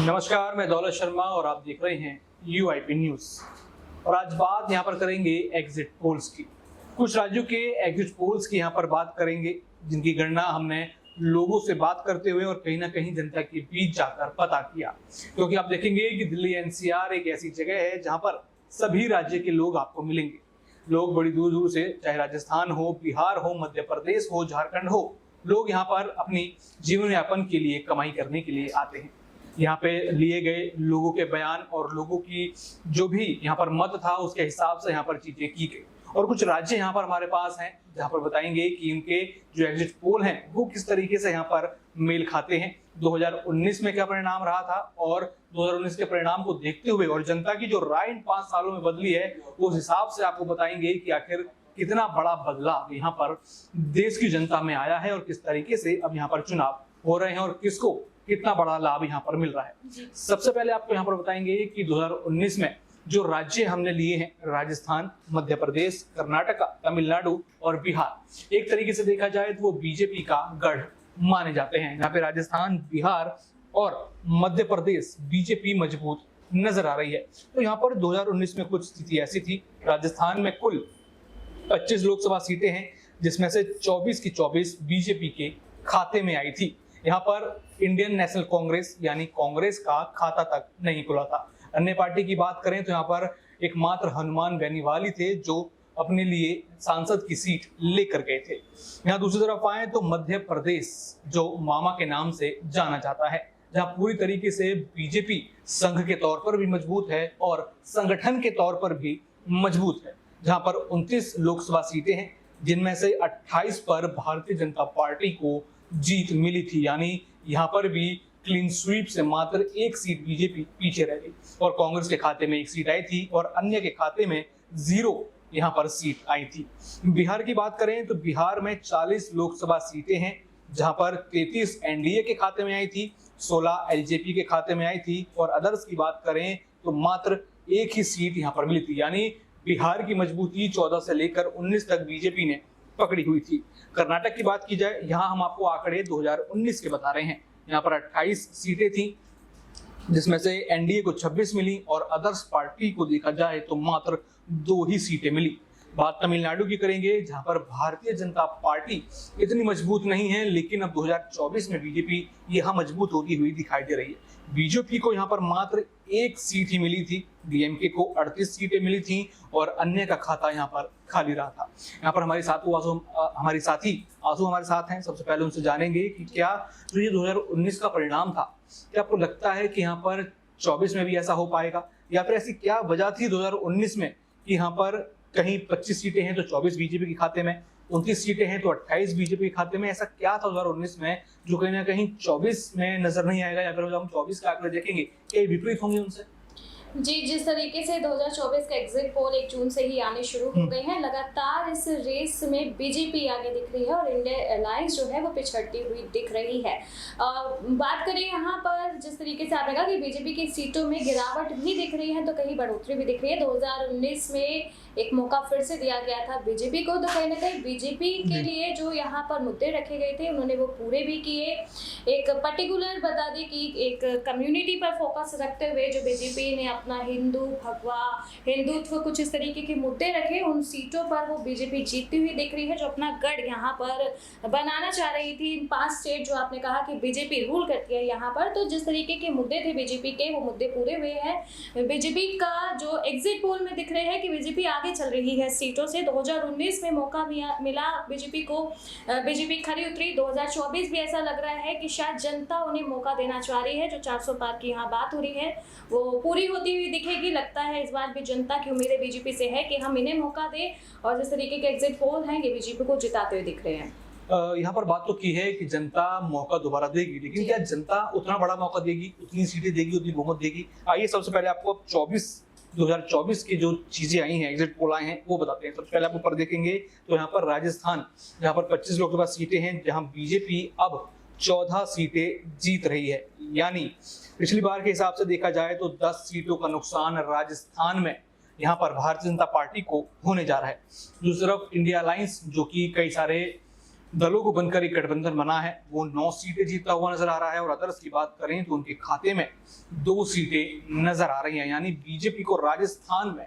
नमस्कार, मैं दौलत शर्मा और आप देख रहे हैं UIP न्यूज। और आज बात यहाँ पर करेंगे एग्जिट पोल्स की। कुछ राज्यों के एग्जिट पोल्स की यहाँ पर बात करेंगे, जिनकी गणना हमने लोगों से बात करते हुए और कहीं ना कहीं जनता के बीच जाकर पता किया। क्योंकि आप देखेंगे कि दिल्ली NCR एक ऐसी जगह है जहाँ पर सभी राज्य के लोग आपको मिलेंगे। लोग बड़ी दूर दूर से, चाहे राजस्थान हो, बिहार हो, मध्य प्रदेश हो, झारखंड हो, लोग यहाँ पर अपनी जीवन यापन के लिए, कमाई करने के लिए आते हैं। यहाँ पे लिए गए लोगों के बयान और लोगों की जो भी यहाँ पर मत था, उसके हिसाब से यहाँ पर चीजें की गई। और कुछ राज्य यहाँ पर हमारे पास हैं जहाँ पर बताएंगे कि इनके जो एग्जिट पोल हैं वो किस तरीके से यहाँ पर मेल खाते हैं। 2019 में क्या परिणाम रहा था और 2019 के परिणाम को देखते हुए और जनता की जो राय इन 5 सालों में बदली है, उस हिसाब से आपको बताएंगे कि आखिर कितना बड़ा बदलाव यहाँ पर देश की जनता में आया है और किस तरीके से अब यहाँ पर चुनाव हो रहे हैं और किसको कितना बड़ा लाभ यहाँ पर मिल रहा है। सबसे पहले आपको यहाँ पर बताएंगे कि 2019 में जो राज्य हमने लिए हैं, राजस्थान, मध्य प्रदेश, कर्नाटका, तमिलनाडु और बिहार, एक तरीके से देखा जाए तो वो बीजेपी का गढ़ माने जाते हैं। यहाँ पे राजस्थान, बिहार और मध्य प्रदेश बीजेपी मजबूत नजर आ रही है। तो यहाँ पर 2019 में कुछ स्थिति ऐसी थी। राजस्थान में कुल 25 लोकसभा सीटें हैं, जिसमें से 24 की 24 बीजेपी के खाते में आई थी। यहाँ पर इंडियन नेशनल कांग्रेस यानी कांग्रेस का खाता तक नहीं खुला था। अन्य पार्टी की बात करें तो यहाँ पर एकमात्र हनुमान बेनीवाल थे जो अपने लिए सांसद की सीट लेकर गए थे। यहाँ दूसरी तरफ आए तो मध्य प्रदेश, जो मामा के नाम से जाना जाता है, जहाँ पूरी तरीके से बीजेपी संघ के तौर पर भी मजबूत है और संगठन के तौर पर भी मजबूत है, जहाँ पर 29 लोकसभा सीटें हैं, जिनमें से 28 पर भारतीय जनता पार्टी को जीत मिली थी। यानी यहाँ पर भी क्लीन स्वीप से मात्र एक सीट बीजेपी पीछे रह गई और कांग्रेस के खाते में एक सीट आई थी और अन्य के खाते में 0 यहाँ पर सीट आई थी। बिहार की बात करें तो बिहार में 40 लोकसभा सीटें हैं, जहां पर 33 एनडीए के खाते में आई थी, 16 एलजेपी के खाते में आई थी और अदर्स की बात करें तो मात्र एक ही सीट यहाँ पर मिली थी। यानी बिहार की मजबूती 14 से लेकर 19 तक बीजेपी ने पकड़ी हुई थी। कर्नाटक की बात की जाए, यहाँ हम आपको आंकड़े 2019 के बता रहे हैं। यहाँ पर 28 सीटें थी, जिसमें से एनडीए को 26 मिली और अदर्स पार्टी को देखा जाए तो मात्र 2 ही सीटें मिली। बात तमिलनाडु की करेंगे, जहां पर भारतीय जनता पार्टी इतनी मजबूत नहीं है, लेकिन अब 2024 में बीजेपी यहाँ मजबूत होती हुई दिखाई दे रही है। बीजेपी को यहाँ पर मात्र 1 सीट ही मिली थी, डीएमके को 38 सीटें मिली थी और अन्य का खाता यहाँ पर खाली रहा था। यहाँ पर हमारे साथी आंसू हमारे साथ हैं। सबसे पहले उनसे जानेंगे कि क्या जो ये 2019 का परिणाम था, क्या आपको लगता है कि यहाँ पर 24 में भी ऐसा हो पाएगा, या फिर ऐसी क्या वजह थी 2019 में कि यहाँ पर कहीं 25 सीटें हैं तो 24 बीजेपी के खाते में, 29 सीटें हैं तो 28 बीजेपी के खाते में। ऐसा क्या था 2019 में जो कहीं ना कहीं 24 में नजर नहीं आएगा, या फिर हम 24 के आंकड़े देखेंगे क्या विपरीत होंगे उनसे? जी, जिस तरीके से 2024 का एग्जिट पोल 1 जून से ही आने शुरू हो गए हैं, लगातार इस रेस में बीजेपी आगे दिख रही है और इंडिया अलायंस जो है वो पिछड़ती हुई दिख रही है। बात करें यहाँ पर, जिस तरीके से आपने कहा कि बीजेपी की सीटों में गिरावट भी दिख रही है तो कहीं बढ़ोतरी भी दिख रही है। 2019 में एक मौका फिर से दिया गया था बीजेपी को, तो कहीं ना कहीं बीजेपी के लिए जो यहाँ पर मुद्दे रखे गए थे उन्होंने वो पूरे भी किए। एक पर्टिकुलर बता दें कि एक कम्युनिटी पर फोकस रखते हुए जो बीजेपी ने अपना हिंदुत्व कुछ इस तरीके के मुद्दे रखे, उन सीटों पर वो बीजेपी जीतती हुई दिख रही है, जो अपना गढ़ यहाँ पर बनाना चाह रही थी। 5 स्टेट जो आपने कहा कि बीजेपी रूल करती है यहाँ पर, तो जिस तरीके के मुद्दे थे बीजेपी के, वो मुद्दे पूरे हुए हैं। बीजेपी का जो एग्जिट पोल में दिख रहे हैं कि बीजेपी आगे चल रही है सीटों से। 2019 में मौका मिला बीजेपी को, बीजेपी खरी उतरी। 2024 भी ऐसा लग रहा है कि शायद जनता उन्हें मौका देना चाह रही है। जो 400 पार की यहाँ बात हो रही है वो पूरी होती हुई दिखेगी। लगता है इस बार भी जनता की उम्मीदें बीजेपी से है कि हम इन्हें मौका दें, और जिस तरीके के एग्जिट पोल हैं ये बीजेपी को जिताते हुए दिख रहे हैं। यहाँ पर बात तो की है कि जनता मौका दोबारा देगी, लेकिन क्या जनता उतना बड़ा मौका देगी, उतनी सीटें देगी, उतनी बहुमत देगी? आइए सबसे पहले आपको 2024 की जो चीजें आई हैं, एग्जिट पोल आए हैं, वो बताते हैं। सबसे पहले आप ऊपर देखेंगे तो यहाँ पर राजस्थान, जहाँ पर 25 लोकसभा सीटें हैं, जहाँ बीजेपी अब 14 सीटें जीत रही है। यानी पिछली बार के हिसाब से देखा जाए तो 10 सीटों का नुकसान राजस्थान में यहाँ पर भारतीय जनता पार्टी को होने जा रहा है। दूसरी तरफ इंडिया अलायंस, जो कि कई सारे दलों को बनकर एक गठबंधन बना है, वो 9 सीटें जीतता हुआ नजर आ रहा है। और अदर्स की बात करें तो उनके खाते में 2 सीटें नजर आ रही हैं। यानी बीजेपी को राजस्थान में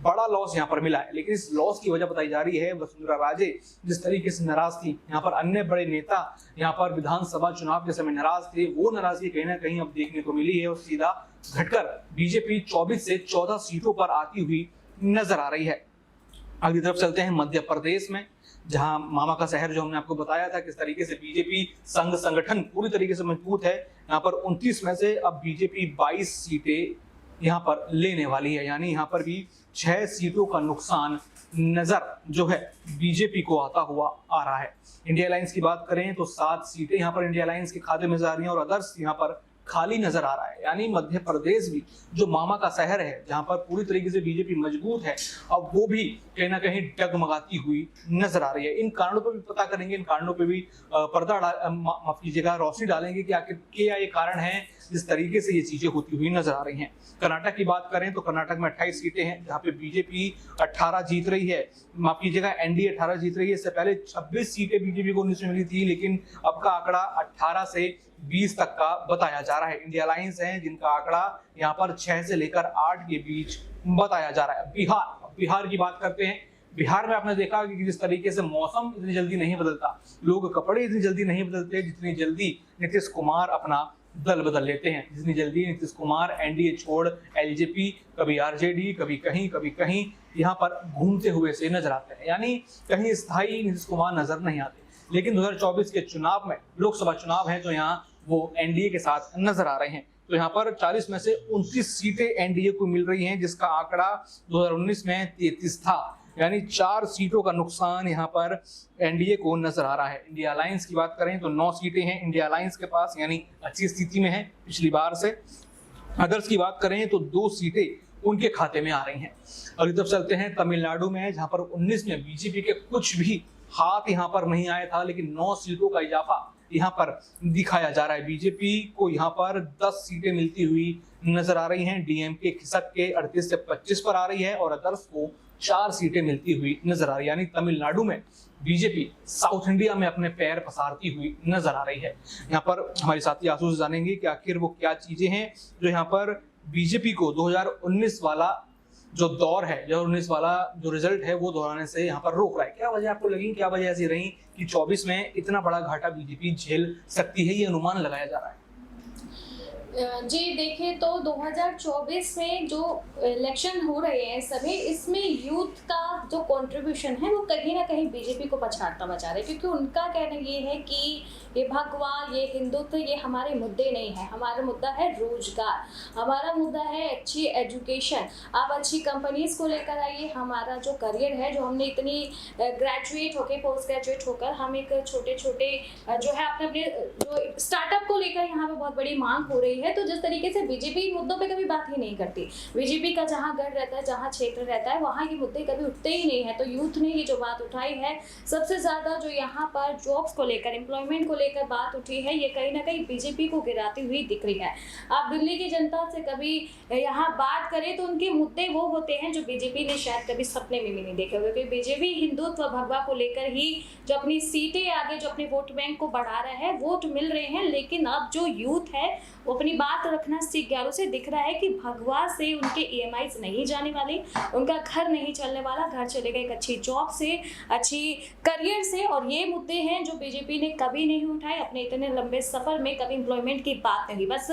बड़ा लॉस यहाँ पर मिला है। लेकिन इस लॉस की वजह बताई जा रही है वसुंधरा राजे जिस तरीके से नाराज थी, यहाँ पर अन्य बड़े नेता यहाँ पर विधानसभा चुनाव के समय नाराज थे, वो नाराजगी कहीं ना कहीं अब देखने को मिली है और सीधा घटकर बीजेपी 24 से 14 सीटों पर आती हुई नजर आ रही है। अगली तरफ चलते हैं मध्य प्रदेश में, जहां मामा का शहर जो हमने आपको बताया था किस तरीके से बीजेपी संघ संगठन पूरी तरीके से मजबूत है। यहाँ पर 29 में से अब बीजेपी 22 सीटें यहाँ पर लेने वाली है। यानी यहाँ पर भी 6 सीटों का नुकसान नजर जो है बीजेपी को आता हुआ आ रहा है। इंडिया अलायंस की बात करें तो 7 सीटें यहाँ पर इंडिया अलायंस के खाते में जा रही हैं और अदर्स यहाँ पर खाली नजर आ रहा है। यानी मध्य प्रदेश भी जो मामा का शहर है, जहां पर पूरी तरीके से बीजेपी मजबूत है, अब वो भी कहीं ना कहीं डगमगाती हुई नजर आ रही है। इन कारणों पर भी पता करेंगे, इन कारणों पर भी माफ कीजिएगा रोशनी डालेंगे कि आखिर क्या ये कारण है जिस तरीके से ये चीजें होती हुई नजर आ रही हैं। कर्नाटक की बात करें तो कर्नाटक में 28 सीटें हैं, जहां पे बीजेपी 18 जीत रही है, माफ कीजिएगा एनडीए 18 जीत रही है। इससे पहले 26 सीटें बीजेपी को 19 में मिली थी, लेकिन अब का आंकड़ा 18 से 20 तक का बताया जा रहा है। इंडिया अलायंस है जिनका आंकड़ा यहाँ पर 6 से लेकर 8 के बीच बताया जा रहा है। बिहार की बात करते हैं। बिहार में आपने देखा कि जिस तरीके से मौसम इतनी जल्दी नहीं बदलता, लोग कपड़े इतनी जल्दी नहीं बदलते जितनी जल्दी नीतीश कुमार अपना दल बदल लेते हैं, जितनी जल्दी नीतीश कुमार एनडीए छोड़ एलजेपी, कभी आरजेडी, कभी कहीं यहाँ पर घूमते हुए से नजर आते हैं। यानी कहीं स्थायी नीतीश कुमार नजर नहीं आते। लेकिन 2024 के चुनाव में, लोकसभा चुनाव है, तो यहाँ वो एनडीए के साथ नजर आ रहे हैं। तो यहाँ पर 40 में से 29 सीटें एनडीए को मिल रही हैं, जिसका आंकड़ा 2019 में 33 था। यानी 4 सीटों का नुकसान यहाँ पर एनडीए को नजर आ रहा है। इंडिया अलायंस की बात करें तो 9 सीटें हैं इंडिया अलायंस के पास, यानी अच्छी स्थिति में है पिछली बार से। अदर्स की बात करें तो 2 सीटें उनके खाते में आ रही हैं। अगली तरफ चलते हैं तमिलनाडु में, जहां पर 19 में बीजेपी के कुछ भी हाथ यहाँ पर नहीं आया था, लेकिन 9 सीटों का इजाफा यहाँ पर दिखाया जा रहा है। बीजेपी को यहाँ पर 10 सीटें मिलती हुई नजर आ रही हैं। डीएमके खिसक के 38 से 25 पर आ रही है और अदर्स को 4 सीटें मिलती हुई नजर आ रही है। यानी तमिलनाडु में बीजेपी साउथ इंडिया में अपने पैर पसारती हुई नजर आ रही है। यहाँ पर हमारे साथी आंसू से जानेंगे कि आखिर वो क्या चीजें हैं जो यहाँ पर बीजेपी को 2019 वाला जो दौर है, 2019 वाला जो रिजल्ट है वो दोहराने से यहाँ पर रोक रहा है। क्या वजह आपको लगी, क्या वजह ऐसी रही कि 24 में इतना बड़ा घाटा बीजेपी झेल सकती है, ये अनुमान लगाया जा रहा है? जी देखिए, तो 2024 में जो इलेक्शन हो रहे हैं सभी, इसमें यूथ का जो कंट्रीब्यूशन है वो कहीं ना कहीं बीजेपी को पछाड़ता बचा रहे हैं, क्योंकि उनका कहना ये है कि ये भगवा, ये हिंदुत्व, ये हमारे मुद्दे नहीं है। हमारा मुद्दा है रोजगार, हमारा मुद्दा है अच्छी एजुकेशन, आप अच्छी कंपनीज को लेकर आइए। हमारा जो करियर है, जो हमने इतनी ग्रेजुएट होकर, पोस्ट ग्रेजुएट होकर हम एक छोटे छोटे जो है अपने जो स्टार्टअप को लेकर यहाँ पे बहुत बड़ी मांग हो रही है। तो जिस तरीके से बीजेपी मुद्दों पे कभी बात ही नहीं करती, बीजेपी का जहाँ गढ़ रहता है, जहाँ क्षेत्र रहता है, वहाँ ये मुद्दे कभी उठते ही नहीं है। तो यूथ ने ये जो बात उठाई है, सबसे ज्यादा जो यहाँ पर जॉब्स को लेकर, एम्प्लॉयमेंट को लेकर बात उठी है, ये कहीं ना कहीं बीजेपी को गिराती हुई दिख रही है। आप दिल्ली की जनता से कभी यहाँ बात करें तो उनके मुद्दे वो होते हैं जो बीजेपी ने शायद कभी सपने में भी नहीं देखे होंगे, क्योंकि बीजेपी हिंदुत्व भगवा को लेकर ही जो अपनी सीटें आगे, जो अपने वोट बैंक को बढ़ा रहा है, वोट मिल रहे हैं। लेकिन अब जो यूथ है वो अपनी बात रखना सीख गया, उसे दिख रहा है कि भगवा से उनके ईएमआईज नहीं जाने वाले, उनका घर नहीं चलने वाला, घर चलेगा एक अच्छी जॉब से, अच्छी करियर से। और ये मुद्दे हैं जो बीजेपी ने कभी नहीं उठाए अपने इतने लंबे सफर में। कभी एम्प्लॉयमेंट की बात नहीं, बस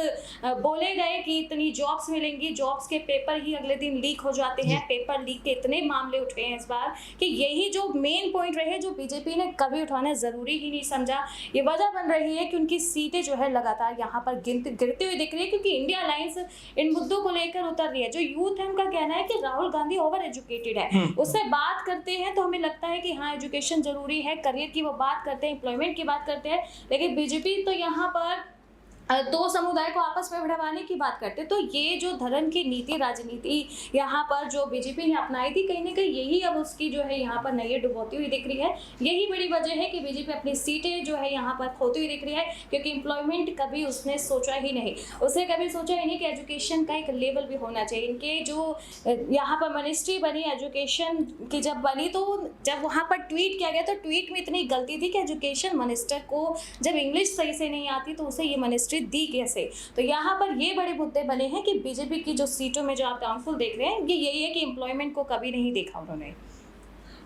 बोले गए कि इतनी जॉब्स मिलेंगी, जॉब्स के पेपर ही अगले दिन लीक हो जाते हैं। पेपर लीक के इतने मामले उठे हैं इस बार कि यही जो मेन पॉइंट रहे, जो बीजेपी ने कभी उठाना जरूरी ही नहीं समझा। ये वजह बन रही है कि उनकी सीटें जो है लगातार यहाँ पर गिरते हुए दिख रही है, क्योंकि इंडिया अलायंस इन मुद्दों को लेकर उतर रही है। जो यूथ है उनका कहना है कि राहुल गांधी ओवर एजुकेटेड है, उससे बात करते हैं तो हमें लगता है कि हाँ एजुकेशन जरूरी है, करियर की वो बात करते हैं, एम्प्लॉयमेंट की बात करते हैं, लेकिन बीजेपी तो यहाँ पर दो समुदाय को आपस में भिड़वाने की बात करते, तो ये जो धर्म की नीति राजनीति यहाँ पर जो बीजेपी ने अपनाई थी, कहीं ना कहीं यही अब उसकी जो है यहाँ पर नैया डुबोती हुई दिख रही है। यही बड़ी वजह है कि बीजेपी अपनी सीटें जो है यहाँ पर खोती हुई दिख रही है, क्योंकि एम्प्लॉयमेंट कभी उसने सोचा ही नहीं, उसने कभी सोचा ही नहीं कि एजुकेशन का एक लेवल भी होना चाहिए। इनके जो यहाँ पर मिनिस्ट्री बनी एजुकेशन की जब बनी, तो जब वहाँ पर ट्वीट किया गया तो ट्वीट में इतनी गलती थी कि एजुकेशन मिनिस्टर को जब इंग्लिश सही से नहीं आती तो उसे ये मिनिस्ट्री दी कैसे। तो यहाँ पर ये बड़े मुद्दे बने हैं कि बीजेपी की जो सीटों में जो आप डाउनफॉल देख रहे हैं, ये यही है कि एम्प्लॉयमेंट को कभी नहीं देखा उन्होंने।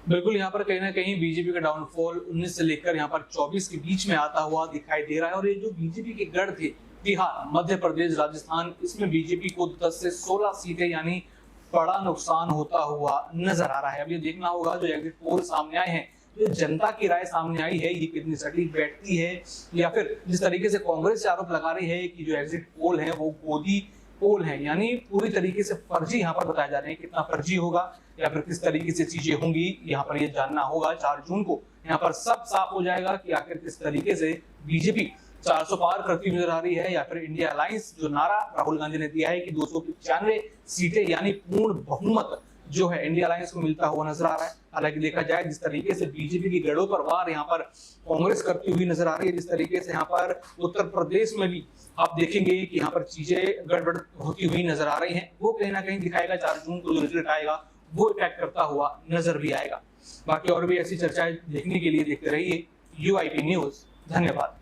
बिल्कुल, यहाँ पर कहीं ना कहीं बीजेपी का डाउनफॉल 19 से लेकर यहाँ पर 24 के बीच में आता हुआ दिखाई दे रहा है। और ये जो बीजेपी के गढ़ थे, बिहार, मध्य प्रदेश, राजस्थान, इसमें बीजेपी को 10 से 16 सीटें यानी बड़ा नुकसान होता हुआ नजर आ रहा है। अब ये देखना होगा जो एग्जिट पोल सामने आए हैं, जो जनता की राय सामने आई है, ये कितनी सटीक बैठती है, या फिर जिस तरीके से कांग्रेस आरोप लगा रही है कि जो एग्जिट पोल है वो गोदी पोल है, यानी पूरी तरीके से फर्जी यहाँ पर बताए जा रहे हैं। कितना फर्जी होगा या फिर किस तरीके से चीजें होंगी, यहाँ पर ये जानना होगा। 4 जून को यहाँ पर सब साफ हो जाएगा कि आखिर किस तरीके से बीजेपी 400 पार करती नजर आ रही है, या फिर इंडिया अलायंस जो नारा राहुल गांधी ने दिया है कि 295 सीटें यानी पूर्ण बहुमत जो है इंडिया अलायंस को मिलता हुआ नजर आ रहा है। हालांकि देखा जाए जिस तरीके से बीजेपी की गढ़ों पर वार यहाँ पर कांग्रेस करती हुई नजर आ रही है, जिस तरीके से यहाँ पर उत्तर प्रदेश में भी आप देखेंगे कि यहाँ पर चीजें गड़बड़ होती हुई नजर आ रही हैं, वो कहीं ना कहीं दिखाएगा 4 जून को जो रिजल्ट आएगा वो इफेक्ट करता हुआ नजर भी आएगा। बाकी और भी ऐसी चर्चाएं देखने के लिए देखते रहिए UIP न्यूज। धन्यवाद।